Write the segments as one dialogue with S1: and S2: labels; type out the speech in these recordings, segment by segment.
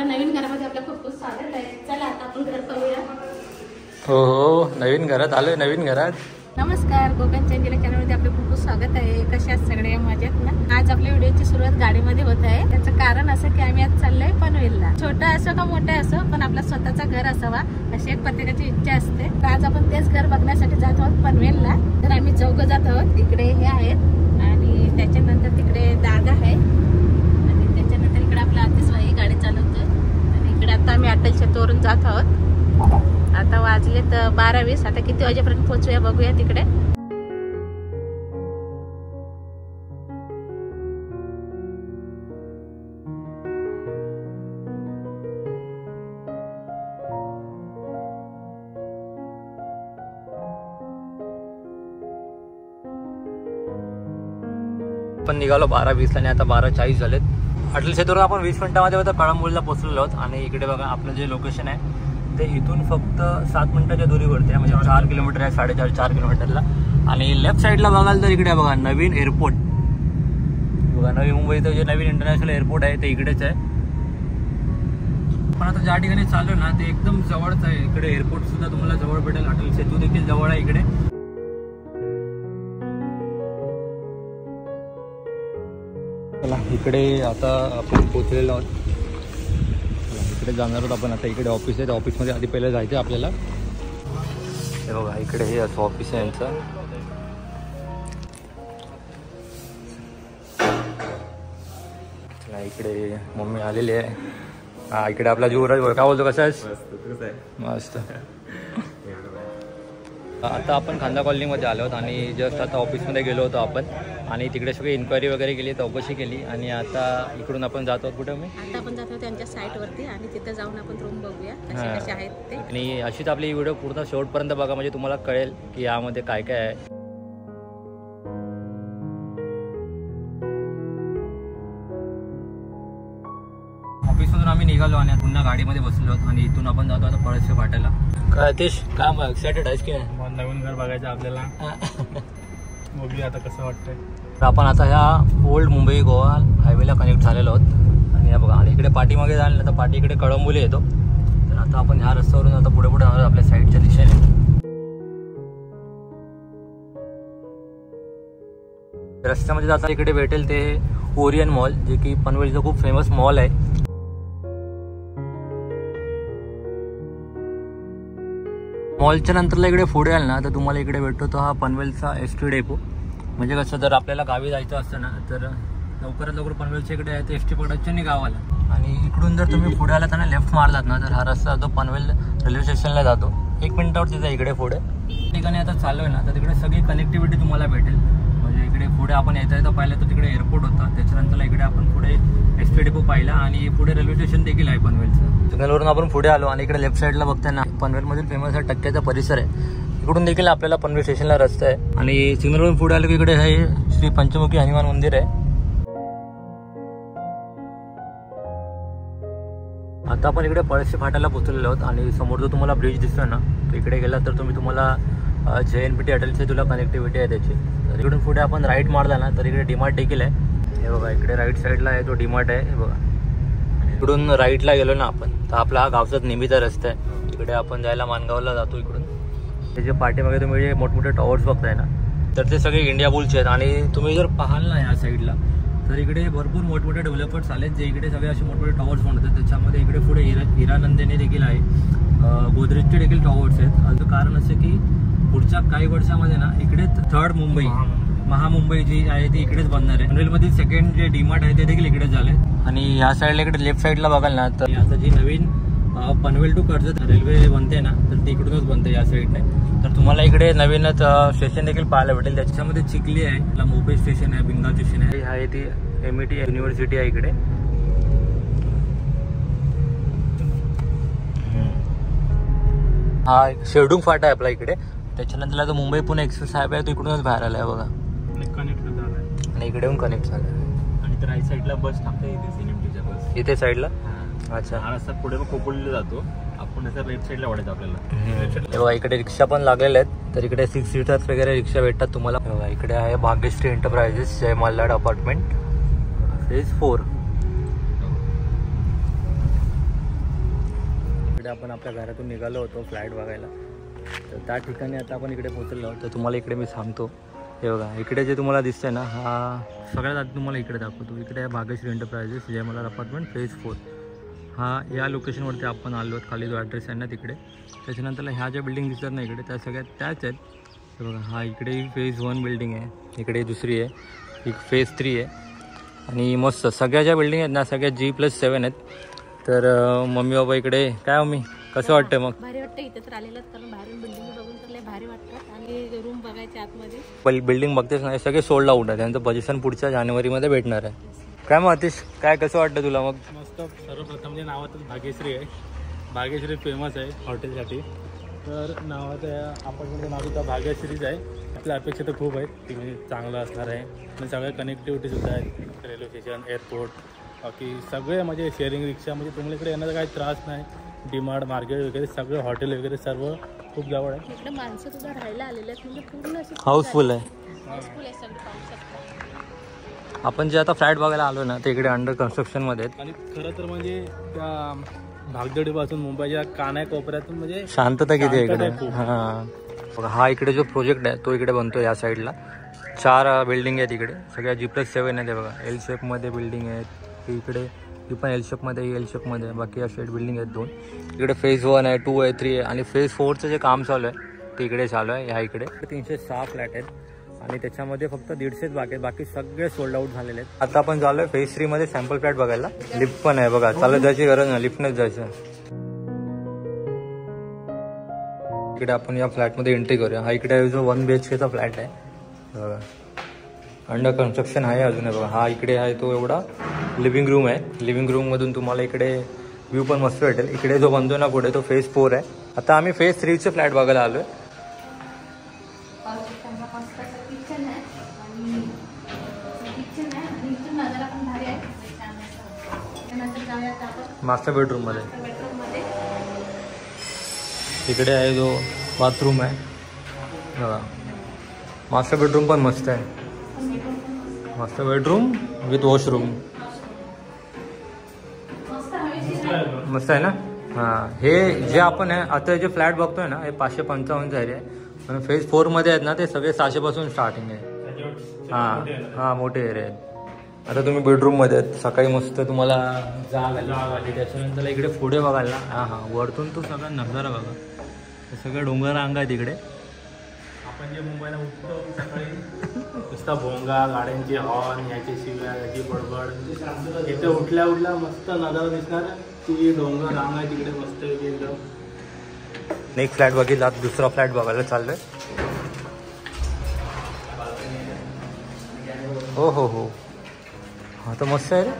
S1: आपल्या नवीन घरामध्ये आपलं खूप खूप स्वागत आहे. चला आता आपण घरात पाहूया.
S2: हो, नवीन घरात आलोय. नवीन घरात
S1: नमस्कार, कोकण चॅनल चॅनलमध्ये आपलं खूप खूप स्वागत आहे. कशा सगळे मजेत ना? आज आपल्या व्हिडिओची सुरुवात गाडीमध्ये होत आहे. त्याचं कारण असं की आम्ही आज चाललोय पनवेलला. छोटा असो का मोठा असो, पण आपला स्वतःचा घर असावा अशी एक प्रत्येकाची इच्छा असते. तर आज आपण तेच घर बघण्यासाठी जात आहोत पनवेलला. तर आम्ही चौघ जात आहोत. इकडे हे आहेत आणि त्याच्यानंतर तिकडे दादा आहे आणि त्याच्यानंतर इकडे आपला आतिशबाई गाडी चालवतोय आणि इकडे आता आम्ही अटल सेतूवरून जात आहोत. आता वाजले तर 12:20. आता किती वाजेपर्यंत पोहोचूया बघूया तिकडे.
S2: आपण निघालो 12:20 आणि आता 12:40 झालेत. अटल सेतूवरून आपण 20 मिनिटांमध्ये आता कळंबोलीला पोहोचलेलो आहोत. आणि इकडे बघा आपलं जे लोकेशन आहे ते इथून फक्त 7 मिनिटाच्या दूरीवरती आहे. म्हणजे 4 किलोमीटर आहे, 4.5 किलोमीटरला. आणि लेफ्ट साईडला बघाल तर इकडे बघा नवीन एअरपोर्ट बघा. नवी मुंबईचं जे नवीन इंटरनॅशनल एअरपोर्ट आहे ते इकडेच आहे. पण आता ज्या ठिकाणी चाललो ना ते एकदम जवळच आहे. इकडे एअरपोर्ट सुद्धा तुम्हाला जवळ भेटेल. अटल सेतू देखील जवळ आहे इकडे. चला इकडे आता आपण पोहोचलेलो आहोत. इकडे जाणार आहोत आपण. आता इकडे ऑफिस आहे. त्या ऑफिसमध्ये आधी पहिलं जायचं आपल्याला. हे बघा इकडे हे असं ऑफिस आहे यांचं. चला इकडे मम्मी आलेली आहे. हा इकडे आपला युवराज काय बोलतो, कसा आहेस? मस्त. आता आपण खांदा कॉलनीमध्ये आलो आहोत आणि जस्ट आता ऑफिसमध्ये गेलो होतो आपण आणि तिकडे सगळी इन्क्वायरी वगैरे केली, चौकशी केली आणि आता इकडून आपण जात आहोत. कुठे मी
S1: आता आपण जातो त्यांच्या साईटवरती आणि तिथे जाऊन आपण रूम बघूया कसे कसे आहेत ते.
S2: आणि अशीच आपली व्हिडिओ पूर्ण शेवटपर्यंत बघा म्हणजे तुम्हाला कळेल की यामध्ये काय काय आहे. ऑफिसमधून आम्ही निघालो आणि पुन्हा गाडीमध्ये बसलो आहोत आणि इथून आपण जातो आता पळसच्या फाट्याला. काय तेच काय मग एक्सायटेड आहेस की नाही?
S3: नवीन घर बघायचं आपल्याला. बघूया आता कसं वाटतंय.
S2: तर आपण आता ह्या ओल्ड मुंबई गोवा हायवेला कनेक्ट झालेलो आहोत. आणि या बघा आणि इकडे पाठीमागे जायला तर पाठी इकडे कळंबोली येतो. तर आता आपण ह्या रस्त्यावरून आता पुढे पुढे जाणार आपल्या साईडच्या दिशेने. रस्त्यामध्ये जाता इकडे भेटेल ते ओरियन मॉल, जे की पनवेलचं खूप फेमस मॉल आहे. मॉलच्या नंतरला इकडे पुढे आल ना तर तुम्हाला इकडे भेटतो तो हा पनवेलचा एस टी डेपो. म्हणजे कसं जर आपल्याला गावी जायचं असतं ना तर लवकरात लवकर पनवेलच्या इकडे आहे ते एस टी पकडायचं आणि गावाला. आणि इकडून जर तुम्ही पुढे आलात आणि लेफ्ट मारलात ना तर हा रस्ता जो पनवेल रेल्वे स्टेशनला जातो. 1 मिनिटावर तिथं इकडे पुढे ठिकाणी आता चालू आहे ना तर तिकडे सगळी कनेक्टिव्हिटी तुम्हाला भेटेल. म्हणजे इकडे पुढे आपण येता पाहिलं तर तिकडे एअरपोर्ट होता. त्याच्यानंतर इकडे आपण पुढे एस टी डेपो पाहिला आणि पुढे रेल्वे स्टेशन देखील आहे पनवेलचं. सिग्नलवरून आपण पुढे आलो आणि इकडे लेफ्ट साईडला बघताय ना पनवेलमधील फेमस हा टक्क्याचा परिसर आहे. इकडून देखील आपल्याला पनवेल स्टेशनला रस्ता आहे. आणि सिग्नलवरून पुढे आलो की इकडे हे श्री पंचमुखी हनुमान मंदिर आहे. आता आपण इकडे पळसच्या फाट्याला पोहोचलेलो आहोत आणि समोर जो तुम्हाला ब्रिज दिसतोय ना तो इकडे गेला तर तुम्हाला JNPT अटल सेतूला कनेक्टिव्हिटी आहे त्याची. तर इकडून पुढे आपण राईट मारला ना तर इकडे डीमार्ट देखील आहे. हे बघा इकडे राईट साईडला आहे तो डीमार्ट आहे. हे बघा इकडून राईटला गेलो ना आपण तर आपला हा गावचाच नेहमीचा रस्ता आहे. इकडे आपण जायला मानगावला जातो. इकडून त्याच्या पाठीमागे तुम्ही जे मोठमोठे टॉवर्स बघताय ना तर ते सगळे इंडिया बुलचे आहेत. आणि तुम्ही जर पाहाल ना या साईडला तर इकडे भरपूर मोठमोठे डेव्हलपर्स आलेत जे इकडे सगळे असे मोठमोठे टॉवर्स बनवतात. त्याच्यामध्ये इकडे पुढे हिरानंदिनी देखील आहे, गोदरेजचे देखील टॉवर्स आहेत. असं कारण असं की पुढच्या काही वर्षामध्ये ना इकडे 3rd मुंबई महामुंबई जी आहे ती इकडेच बनणार आहे. पनवेलमधील 2nd जे डीमार्ट आहे ते देखील इकडेच झाले. आणि ह्या साईडला इकडे लेफ्ट साईडला बघाल ना तर आता जी नवीन पनवेल टू कर्जत रेल्वे बनते ना तर ती इकडूनच बनते या साईडने. तर तुम्हाला इकडे नवीनच स्टेशन देखील पाहायला भेटेल. त्याच्यामध्ये चिखली आहे, मोपे स्टेशन आहे, बिंगा स्टेशन आहे. आहे ती MIT युनिव्हर्सिटी आहे इकडे. हा शेवडूंग फाटा आहे आपला इकडे. त्याच्यानंतर जो मुंबई पुणे एक्सप्रेस हायवे आहे तो इकडूनच बाहेर आलाय बघा.
S3: कनेक्ट झालाय
S2: आणि इकडे येऊन कनेक्ट झालाय.
S3: आणि तर राईट साईडला बस थांबते इथे CNMTच्या बस
S2: इथे साईडला. अच्छा
S3: हा रस्ता पुढे खोपोलीला जातो. आपण त्याचा लेफ्ट साईडला वाढायचं आपल्याला.
S2: तेव्हा इकडे रिक्षा पण लागलेल्या आहेत. तर इकडे 6 सीटर्स वगैरे रिक्षा भेटतात तुम्हाला. इकडे आहे भाग्यश्री एंटरप्राइजेस जय मल्हार अपार्टमेंट फेज 4. मध्ये आपण आपल्या घरातून निघालो होतो फ्लॅट बघायला. तर त्या ठिकाणी आता आपण इकडे पोहोचलो आहोत. तर तुम्हाला इकडे मी सांगतो, हे बघा इकडे जे तुम्हाला दिसतंय ना, हा सगळ्यात आधी तुम्हाला इकडे दाखवतो. इकडे आहे भाग्यश्री एंटरप्राइजेस जयमला अपार्टमेंट फेज 4. हा या लोकेशनवरती आपण आलो आहोत. खाली जो ॲड्रेस आहे ना तिकडे. त्याच्यानंतर ह्या ज्या बिल्डिंग दिसतात ना इकडे, त्या सगळ्यात त्याच आहेत. हे बघा, हा इकडे फेज 1 बिल्डिंग आहे, इकडे दुसरी आहे, एक फेज 3 आहे. आणि मस्त सगळ्या ज्या बिल्डिंग आहेत ना सगळ्या G+7 आहेत. तर मम्मी बाबा इकडे काय मम्मी कसं वाटतं मग?
S1: भारी वाटतं इथे तर आलेलं, कारण बाहेरून बिल्डिंग बघून तर लय भारी वाटतं. आणि रूम बघायचे आतमध्ये
S2: बिल्डिंग बघतेच नाही, सगळे सोल्ड आउट आहे. त्यांचं पोझिशन पुढच्या जानेवारीमध्ये भेटणार आहे. काय मग अतिश, काय कसं वाटतं तुला मग?
S3: मस्त. सर्वप्रथम म्हणजे नावातच भाग्यश्री आहे. भाग्यश्री फेमस आहे हॉटेलसाठी. तर नावाचं अपार्टमेंटचं नाव सुद्धा भाग्यश्रीच आहे. आपल्या अपेक्षा तर खूप आहेत की म्हणजे चांगलं असणार आहे. आणि सगळ्या कनेक्टिव्हिटीसुद्धा आहेत, रेल्वे स्टेशन, एअरपोर्ट, बाकी सगळे म्हणजे शेअरिंग रिक्षा. म्हणजे तुम्हाला इकडे येण्याचा काही त्रास नाही. डीमार्ट, मार्केट वगैरे सगळे, हॉटेल वगैरे सर्व खूप जवळ आहे.
S1: इकडे माणसं सुद्धा राहायला आलेले आहेत, म्हणजे पूर्ण अशी
S2: हाऊसफुल आहे.
S1: हाऊसफुल आहे, सगळे पाहू शकता.
S2: आपण जे आता फ्लॅट बघायला आलो ना ते इकडे अंडर कन्स्ट्रक्शनमध्ये आहेत.
S3: आणि खरं तर म्हणजे त्या भागदौडीपासून मुंबईच्या कानाकोपऱ्यातून म्हणजे
S2: शांतता किती आहे इकडे. हां बघा, हा इकडे जो प्रोजेक्ट आहे तो इकडे बनतो या साईडला. 4 बिल्डिंग आहेत इकडे, सगळ्या G+7 आहेत. बघा एल शेपमध्ये बिल्डिंग आहेत इकडे, ही पण एल शेपमध्ये, एल शेपमध्ये आहे. बाकी या शेड बिल्डिंग आहेत 2. इकडे फेज 1 आहे, 2 आहे, 3 आहे. आणि फेज 4चं जे काम चालू आहे ते इकडे चालू आहे. ह्या इकडे 306 फ्लॅट आहेत आणि त्याच्यामध्ये फक्त 150च बाकी आहेत. बाकी सगळे सोल्ड आउट झालेले आहेत. आता आपण चालू आहे फेज 3 मध्ये सॅम्पल फ्लॅट बघायला. लिफ्ट पण आहे बघा, चालत जायची गरज नाही, लिफ्टनेच जायचं. इकडे आपण या फ्लॅटमध्ये एंट्री करूया. हा इकडे जो 1 BHKचा फ्लॅट आहे बघा, अंडर कन्स्ट्रक्शन आहे अजून. आहे बघा, हा इकडे आहे तो एवढा लिव्हिंग रूम आहे. लिव्हिंग रूममधून तुम्हाला इकडे व्ह्यू पण मस्त भेटेल. इकडे जो बनतो ना पुढे तो फेज 4 आहे. आता आम्ही फेज 3चे फ्लॅट बघायला आलो आहे. मास्टर बेडरूम मध्ये इकडे आहे जो बाथरूम आहे बघा. मास्टर बेडरूम पण मस्त आहे. मास्टर बेडरूम विथ वॉशरूम मस्त आहे ना. हां, हे जे आपण आहे आता जे फ्लॅट बघतोय ना हे 555 एरिया आहे. पण फेज 4 मध्ये आहेत ना ते सगळे 600 पासून स्टार्टिंग आहे. हां मोठे एरिया आहेत. आता तुम्ही बेडरूममध्ये आहेत. सकाळी मस्त तुम्हाला जाग आली. त्याच्यानंतर इकडे पुढे बघायला ना, हां वरतून तो सगळा नजारा बघा. हे सगळं डोंगर रांग आहे तिकडे.
S3: आपण जे मुंबईला उठतो सकाळी नुसता भोंगा, गाड्यांची हॉर्न, याची शिव्या, याची बडबड. इथे उठल्या उठल्या मस्त नजारा दिसणार. ती डोंगर रांग आहे तिकडे मस्त एकदम.
S2: नेक्स्ट फ्लॅट बघितला, दुसरा फ्लॅट बघायला चाललोय. हो हा तर मस्त आहे रे.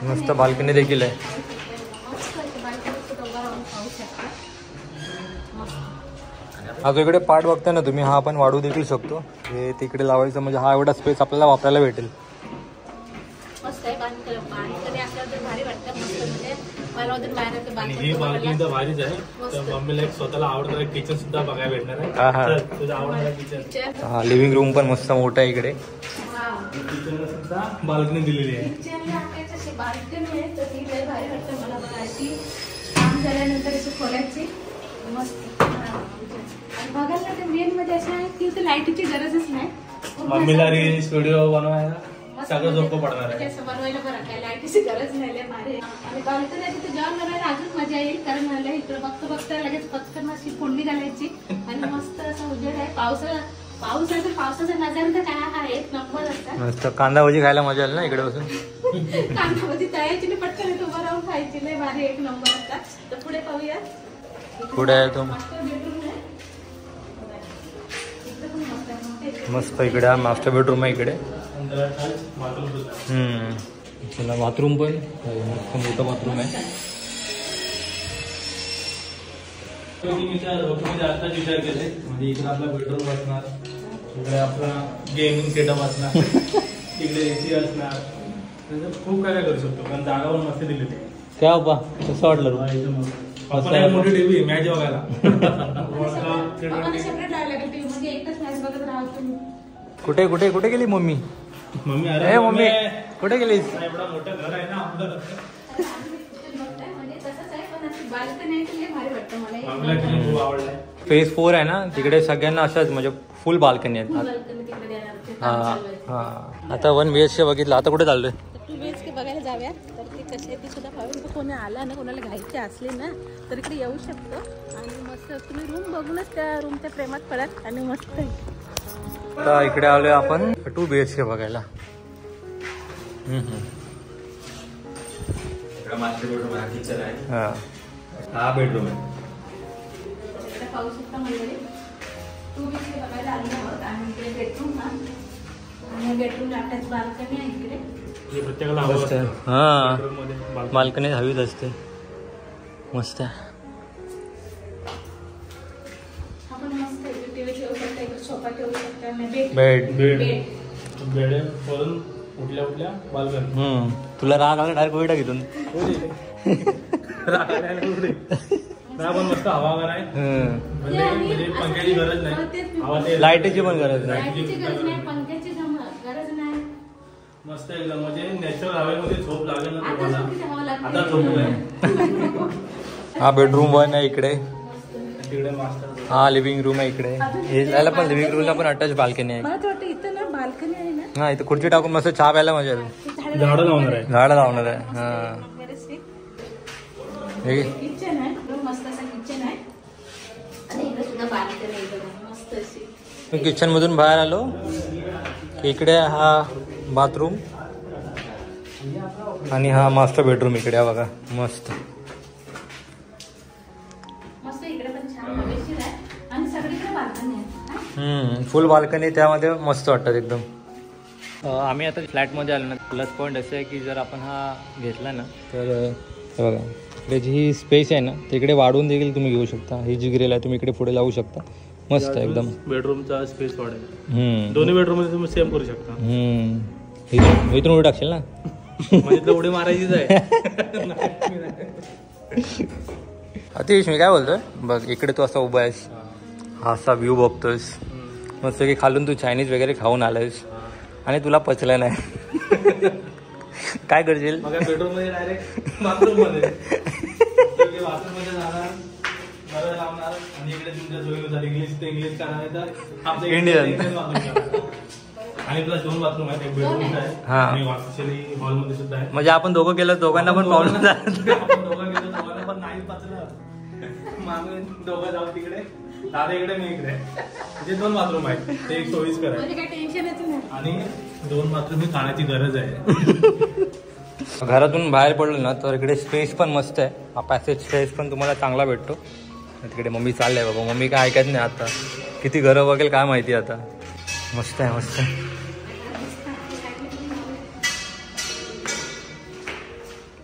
S2: मस्त बाल्कनी देखील आहे. हा जो इकडे पार्ट बघताय ना तुम्ही, हा आपण वाढवू देखील शकतो. हे तिकडे लावायचं म्हणजे हा एवढा स्पेस आपल्याला वापरायला भेटेल.
S3: आणि ही बाल्कनी तर भारीच आहे. तर मम्मीला एक स्वतःला आवडणारं किचन सुद्धा बघायला भेटणार आहे. तुझं आवडणारं किचन.
S2: हा लिव्हिंग रूम पण मस्त मोठा आहे इकडे.
S3: किचनला सुद्धा बाल्कनी दिलेली आहे.
S1: बाल्कनी आहे तर ती लय भारी वाटतं मला बघायची. काम झाल्यानंतर असं खोलायची मस्त. आणि बघायला ते मेन मध्ये असं आहे की इथे लाईटीची गरजच नाही.
S3: मम्मीला रील्स व्हिडिओ बनवायला सगळं सोपं पडणार आहे.
S1: बनवायला बरं काय लाईटीची गरज नाही भारी. आणि बाल्कनी तिथे जेवण बनवायला अजून मजा येईल, कारण मला इकडे बघता लगेच पटकन अशी फोडणी घालायची. आणि मस्त असं उजेड आहे. पावसाचा नजारा तर काय हा एक नंबर असतात.
S2: मस्त कांदा भजी खायला मजा आली ना इकडे बसून.
S1: कांदा भजी तळायची आणि पटकन इथे उभं राहून खायची. लय भारी एक नंबर असतात. तर पुढे पाहूया.
S2: पुढे आहे तो मस्त इकडे हा मास्टर बेडरूम आहे इकडे. चला बाथरूम पण मस्त मोठं बाथरूम आहे.
S3: आताच विचार केले म्हणजे इकडे आपला बेडरूम असणार, इकडे आपला गेमिंग सेटअप असणार, इकडे AC असणार. खूप काय करू शकतो कारण जागा पण मस्त दिली होती.
S2: काय बाबा कसं वाटलं?
S3: मोठी टीव्ही मॅच बघायला.
S2: कुठे कुठे कुठे गेली मम्मी?
S3: मम्मी
S2: ए
S3: अरे
S2: मम्मी कुठे गेलीस?
S3: एवढा मोठं घर आहे ना आपलं.
S1: म्हणजे तसंच आहे, पण अशी बाल्कनी आहे, ते भारी वाटतं मला.
S3: आम्हाला किती खूप आवडलाय.
S2: फेज 4 आहे ना, तिकडे सगळ्यांना अशाच म्हणजे फुल बाल्कनी आहेत.
S1: बाल्कनी तिकडे देणार, ते
S2: हा
S1: काम चालू आहे.
S2: हा आता 1 BHK बघितलं. आता कुठे चाललोय?
S1: 2 BHK बघायला जाऊया. तर ती कशी आहे ती सुद्धा पाहून, तर कोणी आला ना, कोणाला घ्यायची असली ना तर इकडे येऊ शकतो. आणि मस्त तुम्ही रूम बघूनच त्या रूमच्या प्रेमात पडत. आणि मस्त आहे.
S2: आता इकडे आलोय आपण 2 BHK बघायला.
S3: मास्टर बेडरूम आहे, किचन आहे,
S2: हा
S3: हा बेडरूम आहे.
S1: इकडे पाहू शकता मंडळी, 2 BHK बघायला आलो आहोत. आणि इकडे बेडरूम ना, आणि बेडरूम अटॅच बाल्कनी आहे इकडे.
S3: हे प्रत्येकाला हवं असतं.
S2: हा
S3: बेडरूम मध्ये बाल्कनी.
S2: बाल्कनी हवीच असते. मस्त आहे.
S1: आपण मस्त इकडे टीव्ही ठेवू शकता, इकडे सोफा ठेवू शकता. आणि बेड
S2: बेड
S3: बेड वरून उठल्या बाल्कनी.
S2: तुला राग आला डायरेक्ट उलटा घेतून.
S3: पण मस्त हवागार आहे. म्हणजे पंख्याची गरज नाही, हवा ते
S2: लाईटीची पण गरज नाही.
S1: लाईटची गरज नाही, पंख्याची गरज नाही.
S3: मस्त एकदम म्हणजे नॅचरल हवेमध्ये झोप लागेल ना
S1: आता
S3: तुम्हाला.
S1: झोपीची हवा लागते.
S3: आता झोप
S2: हा बेडरूम 1 आहे इकडे.
S3: तिकडे मास्टर.
S2: हा लिव्हिंग रूम आहे इकडे. हे जायला पण लिव्हिंग रूमला पण अटॅच बाल्कनी आहे.
S1: मला तर वाटतं इथं ना बाल्कनी आहे ना,
S2: हा इथं खुर्ची टाकून मस्त चहा प्यायला मजा येईल.
S3: झाडं लावणार आहे.
S2: झाडं लावणार आहे. हा हे
S1: किचन आहे, रूम मस्त असा किचन आहे. आणि इकडे सुद्धा बाल्कनी आहे बघा, मस्त अशी.
S2: मी किचन मधून बाहेर आलो. इकडे हा बाथरूम आणि हा मास्टर बेडरूम इकडे आहे बघा. मस्त
S1: मस्त इकडे पण छान हवेशीर आहे. आणि सगळीकडे बाल्कनी आहे.
S2: फुल बाल्कनी, त्यामध्ये मस्त वाटतात एकदम. आम्ही आता फ्लॅटमध्ये आलो ना. प्लस पॉईंट असं आहे की जर आपण हा घेतला ना तर हे बघा इकडे जी स्पेस आहे ना तिकडे वाढवून देखील तुम्ही घेऊ शकता. ही जी ग्रिल आहे तुम्ही इकडे पुढे लावू शकता. मस्त आहे एकदम.
S3: बेडरूमचा स्पेस वाढेल. दोन्ही बेडरूम मध्ये तुम्ही सेम करू शकता.
S2: इथून उडी टाकशील ना.
S3: म्हणजे उडी मारायचीच आहे.
S2: अतिश मी काय बोलतोय बघ, इकडे तू असा उभा आहेस, हा असा व्ह्यू बघतोस मस्त की. खालून तू चायनीज वगैरे खाऊन आलायस आणि तुला पचलं नाही. काय करशील?
S3: बेडरूम मध्ये डायरेक्ट बाथरूम मध्ये बाथरूम मध्ये जाणार, बरं लावणार आणि इकडे तुमच्या सोयीनुसार इंग्लिश ते इंग्लिश करणार आपल्या
S2: इंडियन.
S3: आणि प्लस 2 बाथरूम आहेत, एक बेडरूम आहे आणि वॉशरूम हॉल मध्ये सुद्धा आहे.
S2: म्हणजे आपण दोघं गेलो, दोघांना पण प्रॉब्लेम झाला.
S3: आपण दोघं गेलो, दोघांना पण नाही पचलं. मागे दोघं जाऊ तिकडे, दादा इकडे, मी इकडे. म्हणजे 2 बाथरूम आहेत, ते एक सोयीस्कर आहे.
S1: म्हणजे काय टेन्शनच नाही.
S3: आणि 2 बाथरूम ही खाण्याची गरज आहे.
S2: घरातून बाहेर पडलो ना तर इकडे स्पेस पण मस्त आहे. हा पॅसेज स्पेस पण तुम्हाला चांगला भेटतो. तिकडे मम्मी चाललंय बाबा. मम्मी काय ऐकत नाही आता. किती घरं बघेल काय माहिती आता. मस्त आहे मस्त आहे.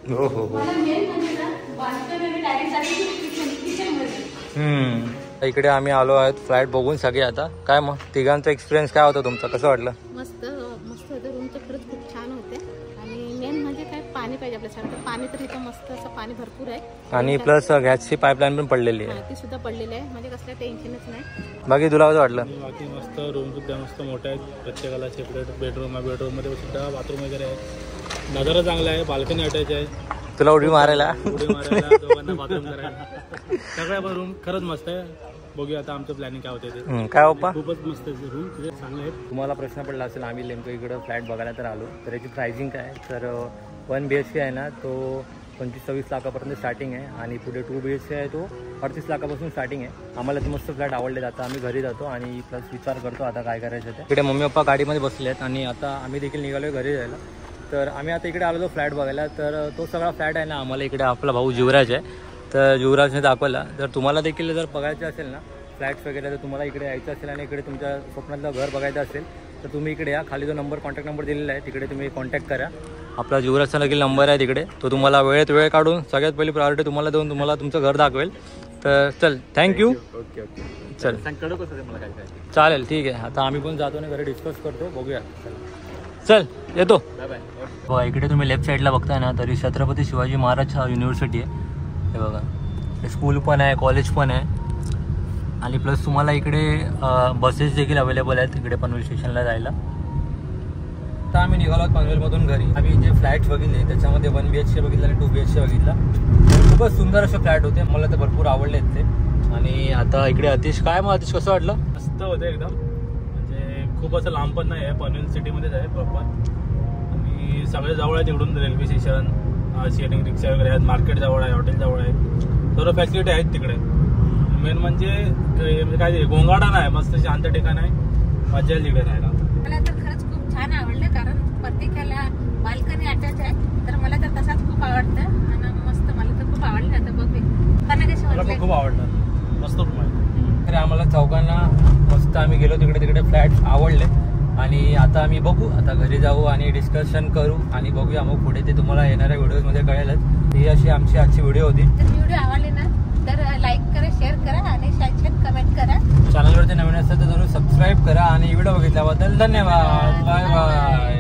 S2: हो हो हो.
S1: मला मेन म्हणजे ना बाल्कनी आणि डायरेक्ट जायचं किचन मध्ये.
S2: इकडे आम्ही आलो आहोत फ्लॅट बघून सगळे. आता काय मग तिघांचा एक्सपिरियन्स काय होता तुमचा, कसं वाटलं?
S1: मस्त मस्त होतं. रूम तर खरंच खूप छान होते. आणि मेन म्हणजे काय पाणी पाहिजे आपल्यासाठी. पाणी तर इथं मस्त असं पाणी भरपूर आहे.
S2: आणि प्लस गॅसची पाईपलाईन पण पडलेली आहे.
S1: ती सुद्धा पडलेली आहे. म्हणजे कसलं टेन्शनच नाही.
S2: बाकी तुला कसं वाटलं?
S3: बाकी मस्त. रूम सुद्धा मस्त मोठा आहे. प्रत्येकाला सेपरेट बेडरूम आहे. बेडरूम मध्ये सुद्धा बाथरूम वगैरे आहे. नजारा चांगला आहे. बाल्कनी अटॅच आहे.
S2: तुला उडी मारायला
S3: दोघांना बाथरूम करायला सगळ्या पण रूम खरंच मस्त आहे. बघूया आता आमचं प्लॅनिंग काय होते ते.
S2: काय बाप्पा
S3: खूपच मस्त रूम चांगले आहेत.
S2: तुम्हाला प्रश्न पडला असेल आम्ही नेमकं इकडं फ्लॅट बघायला तर आलो, तर याची प्राइसिंग काय? तर 1 BHK आहे ना तो 25-26 लाखापर्यंत स्टार्टिंग आहे. आणि पुढे 2 BHK आहे तो 38 लाखापासून स्टार्टिंग आहे. आम्हाला ते मस्त फ्लॅट आवडले. आता आम्ही घरी जातो आणि प्लस विचार करतो आता काय करायचं ते. इकडे मम्मी पप्पा गाडीमध्ये बसले आहेत आणि आता आम्ही देखील निघालो घरी जायला. तर आम्ही आता इकडे आलो फ्लॅट बघायला. तर तो सगळा फ्लॅट आहे ना आम्हाला इकडे आपला भाऊ युवराज आहे, तर युवराजने दाखवला. जर तुम्हाला देखील जर बघायचं असेल ना फ्लॅट्स वगैरे, तर तुम्हाला इकडे यायचं असेल आणि इकडे तुमच्या स्वप्नातलं घर बघायचं असेल तर तुम्ही इकडे या. खाली जो नंबर कॉन्टॅक्ट नंबर दिलेला आहे तिकडे तुम्ही कॉन्टॅक्ट करा. आपला युवराजचा देखील नंबर आहे तिकडे. तो तुम्हाला वेळेत वेळ काढून सगळ्यात पहिली प्रायोरिटी तुम्हाला देऊन तुम्हाला तुमचं घर दाखवेल. तर चल थँक्यू.
S3: ओके ओके
S2: चल चालेल ठीक आहे. आता आम्ही पण जातो आणि घरी डिस्कस करतो. बघूया. चल येतो.
S3: Bye bye.
S2: हो इकडे तुम्ही लेफ्ट साईडला बघताय ना तरी छत्रपती शिवाजी महाराज युनिव्हर्सिटी आहे. हे बघा स्कूल पण आहे, कॉलेज पण आहे. आणि प्लस तुम्हाला इकडे बसेस देखील अवेलेबल आहेत इकडे पनवेल स्टेशनला जायला. आता आम्ही निघालो आहोत पनवेलमधून घरी. आम्ही जे फ्लॅट्स बघितले त्याच्यामध्ये 1 BHK बघितलं आणि 2 BHK बघितला. खूपच सुंदर असे फ्लॅट होते, मला तर भरपूर आवडले ते. आणि आता इकडे अतिश काय मग अतिश कसं वाटलं?
S3: मस्त होते एकदम, म्हणजे खूप असं लांब पण नाही आहे, पनवेल सिटीमध्येच आहे प्रॉपर. आणि सगळे जवळ आहे तिकडून, रेल्वे स्टेशन, शेअरिंग रिक्षा वगैरे आहेत, मार्केट जवळ आहे, हॉटेल जवळ आहे, सर्व फॅसिलिटी आहेत तिकडे. मेन म्हणजे काय गोंगाटा नाही, मस्त शांत ठिकाण आहे, मजा येईल तिकडे राहायला.
S1: मला तर खरंच खूप छान आवडलं, कारण प्रत्येकाला बाल्कनी अटॅच आहे, तर मला तर तसाच खूप आवडतं. आणि मस्त, मला तर खूप आवडलं. आता बघू त्यांना कसे
S3: मला
S1: वाटले.
S3: पण खूप आवडलं, मस्त रूम आहे.
S2: तर आम्हाला चौघांना मस्त आम्ही गेलो तिकडे फ्लॅट आवडले. आणि आता आम्ही बघू, आता घरी जाऊ आणि डिस्कशन करू आणि बघूया मग पुढे ते तुम्हाला येणाऱ्या व्हिडिओमध्ये कळेलच. ही अशी आमची आजची व्हिडिओ होती.
S1: तर व्हिडिओ आवडले ना तर लाईक करा, शेअर करा आणि छान कमेंट करा.
S2: चॅनलवरती नवीन असेल तर जरूर सबस्क्राईब करा आणि व्हिडिओ बघितल्याबद्दल धन्यवाद. Bye bye.